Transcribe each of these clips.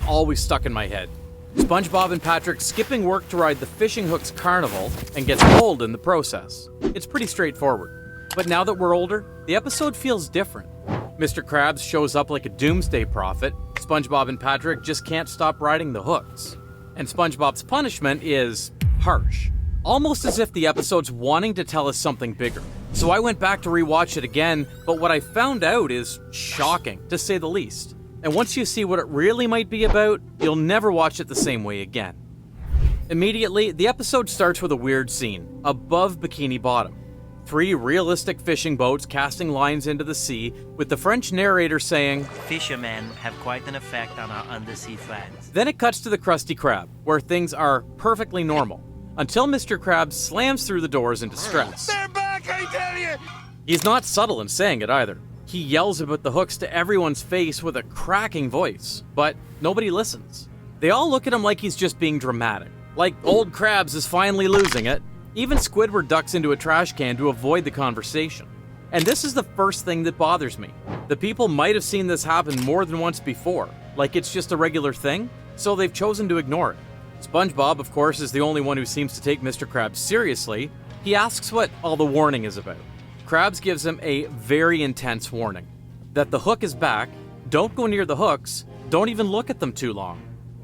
always stuck in my head. SpongeBob and Patrick skipping work to ride the fishing hooks carnival and get pulled in the process. It's pretty straightforward. But now that we're older, the episode feels different. Mr. Krabs shows up like a doomsday prophet. SpongeBob and Patrick just can't stop riding the hooks. And SpongeBob's punishment is harsh. Almost as if the episode's wanting to tell us something bigger. So I went back to rewatch it again, but what I found out is shocking, to say the least. And once you see what it really might be about, you'll never watch it the same way again. Immediately, the episode starts with a weird scene, above Bikini Bottom. 3 realistic fishing boats casting lines into the sea, with the French narrator saying, "Fishermen have quite an effect on our undersea friends." Then it cuts to the Krusty Krab, where things are perfectly normal, until Mr. Krabs slams through the doors in distress. They're back, I tell you! He's not subtle in saying it either. He yells about the hooks to everyone's face with a cracking voice, but nobody listens. They all look at him like he's just being dramatic, like old Krabs is finally losing it. Even Squidward ducks into a trash can to avoid the conversation. And this is the first thing that bothers me. The people might have seen this happen more than once before, like it's just a regular thing, so they've chosen to ignore it. SpongeBob, of course, is the only one who seems to take Mr. Krabs seriously. He asks what all the warning is about. Krabs gives him a very intense warning. That the hook is back, don't go near the hooks, don't even look at them too long.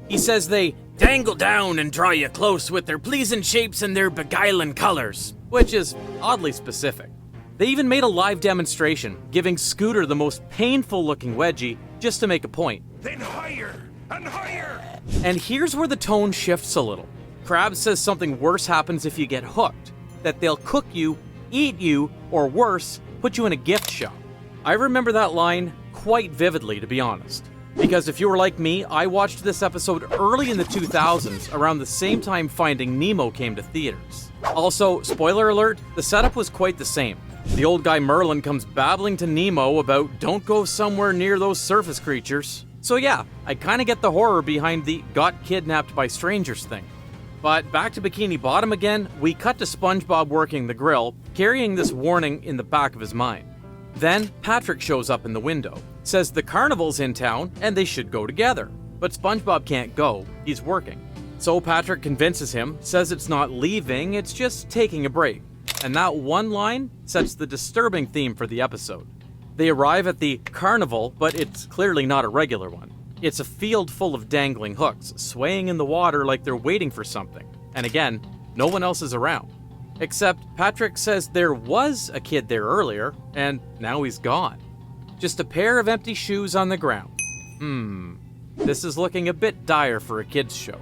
He says they dangle down and draw you close with their pleasing shapes and their beguiling colors, which is oddly specific. They even made a live demonstration, giving Scooter the most painful looking wedgie just to make a point. Then higher and higher! And here's where the tone shifts a little. Krabs says something worse happens if you get hooked, that they'll cook you, eat you, or worse, put you in a gift shop. I remember that line quite vividly, to be honest. Because if you were like me, I watched this episode early in the 2000s, around the same time Finding Nemo came to theaters. Also, spoiler alert, the setup was quite the same. The old guy Merlin comes babbling to Nemo about don't go somewhere near those surface creatures. So yeah, I kinda get the horror behind the got kidnapped by strangers thing. But back to Bikini Bottom again, we cut to SpongeBob working the grill, carrying this warning in the back of his mind. Then Patrick shows up in the window, says the carnival's in town and they should go together. But SpongeBob can't go, he's working. So Patrick convinces him, says it's not leaving, it's just taking a break. And that one line sets the disturbing theme for the episode. They arrive at the carnival, but it's clearly not a regular one. It's a field full of dangling hooks, swaying in the water like they're waiting for something. And again, no one else is around. Except Patrick says there was a kid there earlier, and now he's gone. Just a pair of empty shoes on the ground. This is looking a bit dire for a kid's show.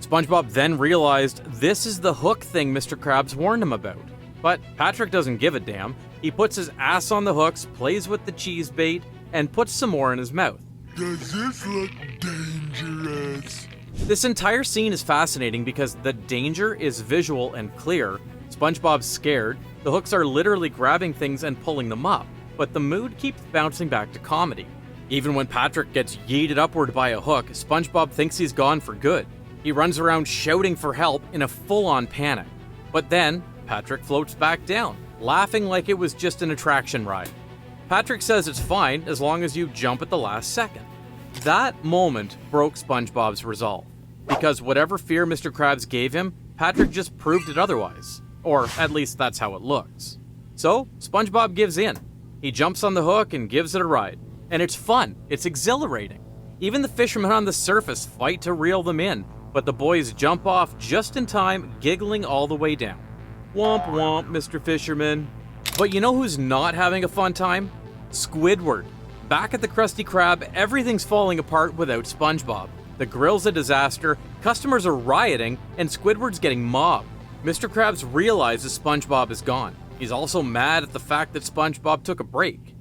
SpongeBob then realized this is the hook thing Mr. Krabs warned him about. But Patrick doesn't give a damn. He puts his ass on the hooks, plays with the cheese bait, and puts some more in his mouth. Does this look dangerous? This entire scene is fascinating because the danger is visual and clear. SpongeBob's scared, the hooks are literally grabbing things and pulling them up, but the mood keeps bouncing back to comedy. Even when Patrick gets yeeted upward by a hook, SpongeBob thinks he's gone for good. He runs around shouting for help in a full-on panic. But then, Patrick floats back down, laughing like it was just an attraction ride. Patrick says it's fine as long as you jump at the last second. That moment broke SpongeBob's resolve, because whatever fear Mr. Krabs gave him, Patrick just proved it otherwise. Or at least that's how it looks. So, SpongeBob gives in. He jumps on the hook and gives it a ride. And it's fun, it's exhilarating. Even the fishermen on the surface fight to reel them in, but the boys jump off just in time, giggling all the way down. Womp womp, Mr. Fisherman. But you know who's not having a fun time? Squidward. Back at the Krusty Krab, everything's falling apart without SpongeBob. The grill's a disaster, customers are rioting, and Squidward's getting mobbed. Mr. Krabs realizes SpongeBob is gone. He's also mad at the fact that SpongeBob took a break.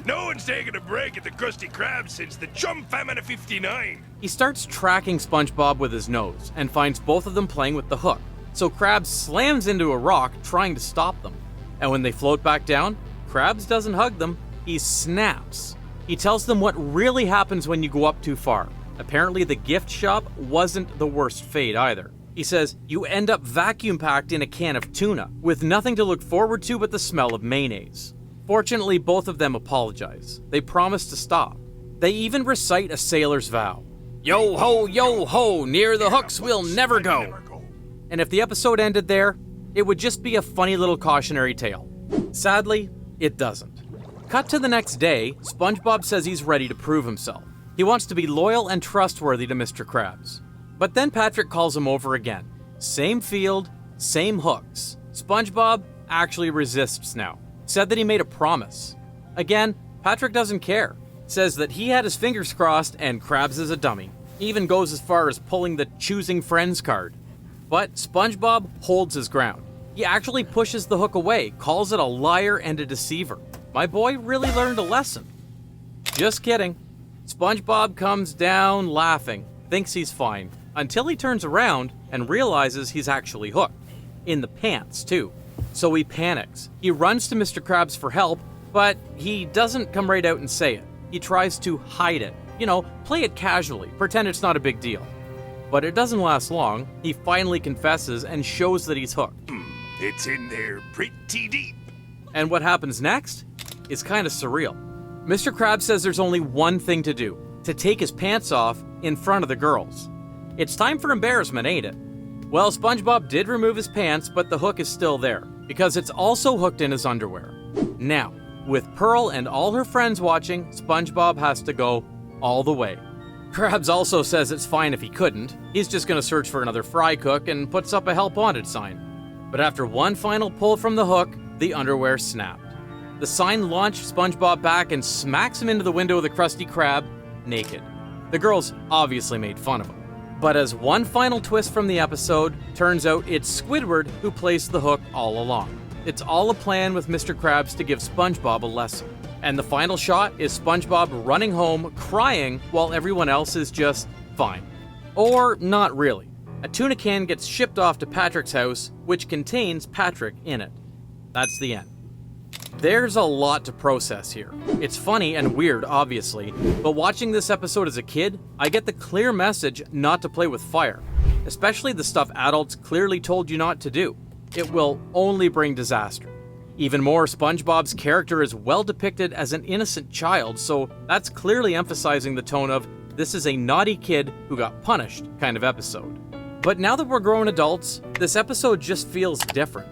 No one's taken a break at the Krusty Krab since the chum famine of '59. He starts tracking SpongeBob with his nose and finds both of them playing with the hook. So Krabs slams into a rock trying to stop them. And when they float back down, Krabs doesn't hug them, he snaps. He tells them what really happens when you go up too far. Apparently the gift shop wasn't the worst fate either. He says, you end up vacuum-packed in a can of tuna, with nothing to look forward to but the smell of mayonnaise. Fortunately, both of them apologize. They promise to stop. They even recite a sailor's vow. Yo ho, near the hooks we'll never go. And if the episode ended there, it would just be a funny little cautionary tale. Sadly, it doesn't. Cut to the next day, SpongeBob says he's ready to prove himself. He wants to be loyal and trustworthy to Mr. Krabs. But then Patrick calls him over again. Same field, same hooks. SpongeBob actually resists now. Said that he made a promise. Again, Patrick doesn't care. Says that he had his fingers crossed and Krabs is a dummy. Even goes as far as pulling the choosing friends card. But SpongeBob holds his ground. He actually pushes the hook away, calls it a liar and a deceiver. My boy really learned a lesson. Just kidding. SpongeBob comes down laughing, thinks he's fine, until he turns around and realizes he's actually hooked. In the pants, too. So he panics. He runs to Mr. Krabs for help, but he doesn't come right out and say it. He tries to hide it. You know, play it casually, pretend it's not a big deal. But it doesn't last long. He finally confesses and shows that he's hooked. It's in there pretty deep. And what happens next is kind of surreal. Mr. Krabs says there's only one thing to do, to take his pants off in front of the girls. It's time for embarrassment, ain't it? Well, SpongeBob did remove his pants, but the hook is still there, because it's also hooked in his underwear. Now, with Pearl and all her friends watching, SpongeBob has to go all the way. Krabs also says it's fine if he couldn't. He's just gonna search for another fry cook and puts up a help wanted sign. But after one final pull from the hook, the underwear snapped. The sign launched SpongeBob back and smacks him into the window of the Krusty Krab, naked. The girls obviously made fun of him. But as one final twist from the episode, turns out it's Squidward who placed the hook all along. It's all a plan with Mr. Krabs to give SpongeBob a lesson. And the final shot is SpongeBob running home, crying, while everyone else is just fine. Or not really. A tuna can gets shipped off to Patrick's house, which contains Patrick in it. That's the end. There's a lot to process here. It's funny and weird, obviously, but watching this episode as a kid, I get the clear message not to play with fire, especially the stuff adults clearly told you not to do. It will only bring disaster. Even more, SpongeBob's character is well depicted as an innocent child, so that's clearly emphasizing the tone of this is a naughty kid who got punished kind of episode. But now that we're grown adults, this episode just feels different.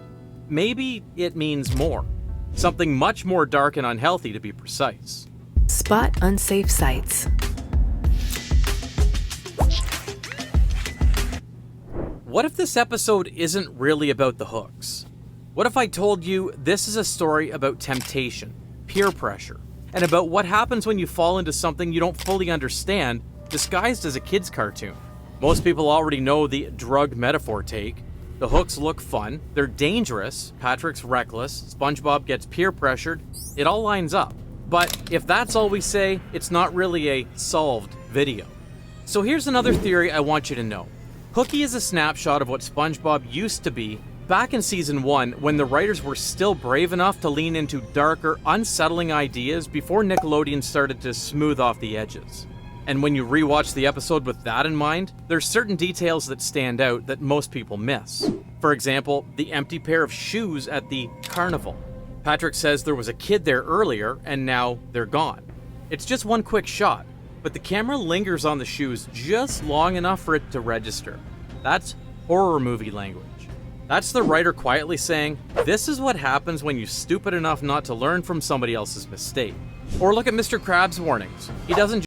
Maybe it means more. Something much more dark and unhealthy, to be precise. Spot unsafe sites. What if this episode isn't really about the hooks? What if I told you this is a story about temptation, peer pressure, and about what happens when you fall into something you don't fully understand, disguised as a kid's cartoon? Most people already know the drug metaphor take. The hooks look fun, they're dangerous, Patrick's reckless, SpongeBob gets peer pressured, it all lines up. But if that's all we say, it's not really a solved video. So here's another theory I want you to know. Hooky is a snapshot of what SpongeBob used to be back in season 1 when the writers were still brave enough to lean into darker, unsettling ideas before Nickelodeon started to smooth off the edges. And when you rewatch the episode with that in mind, there's certain details that stand out that most people miss. For example, the empty pair of shoes at the carnival. Patrick says there was a kid there earlier, and now they're gone. It's just one quick shot, but the camera lingers on the shoes just long enough for it to register. That's horror movie language. That's the writer quietly saying, this is what happens when you're stupid enough not to learn from somebody else's mistake. Or look at Mr. Krabs' warnings. He doesn't